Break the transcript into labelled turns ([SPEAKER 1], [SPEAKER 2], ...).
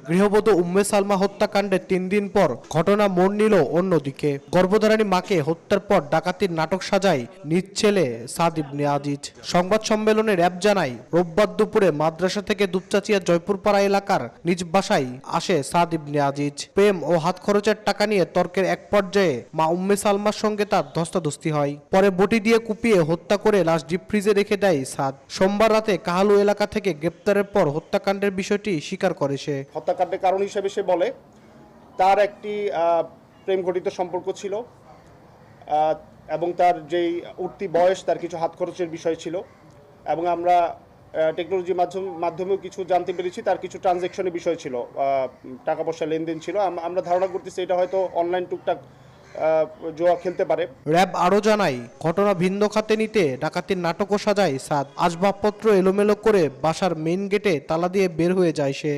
[SPEAKER 1] গৃহবধূ উম্মে সালমা হত্যাকাণ্ডের 3 দিন পর ঘটনা মোড় নিল অন্যদিকে। গর্ভধারিণী মাকে হত্যার পর ডাকাতির নাটক সাজায় নিজ ছেলে সাদ ইবনে আজিজ। সংবাদ সম্মেলনে র‍্যাব জানায়, রোববার দুপুরে মাদ্রাসা থেকে দুপচাচিয়া জয়পুরপাড়া এলাকার নিজ বাসায় আসে সাদ ইবনে আজিজ। প্রেম ও হাত খরচের টাকা নিয়ে তর্কের এক পর্যায়ে মা উম্মে সালমার সঙ্গে তার ধস্তাধস্তি হয়। পরে বটি দিয়ে কুপিয়ে হত্যা করে লাশ ডিপ ফ্রিজে রেখে দেয় সাদ। সোমবার রাতে কাহালু এলাকা থেকে গ্রেপ্তারের পর হত্যাকাণ্ডের বিষয়টি স্বীকার করে সে।
[SPEAKER 2] হত্যাকাণ্ডের কারণ হিসেবে সে বলে তার একটি প্রেম ঘটিত সম্পর্ক ছিল এবং তার যেই উঠতি বয়স, তার কিছু হাত খরচের বিষয় ছিল এবং আমরা টেকনোলজির মাধ্যমেও কিছু জানতে পেরেছি তার কিছু ট্রানজ্যাকশনের বিষয় ছিল, টাকা পয়সা লেনদেন ছিল। আমরা ধারণা করতেছি এটা হয়তো অনলাইন টুকটাক জুয়া খেলতে পারে।
[SPEAKER 1] র‍্যাব আরও জানায়, ঘটনা ভিন্ন খাতে নিতে ডাকাতির নাটকও সাজায় সাদ। আসবাবপত্র এলোমেলো করে বাসার মেইন গেটে তালা দিয়ে বের হয়ে যায় সে।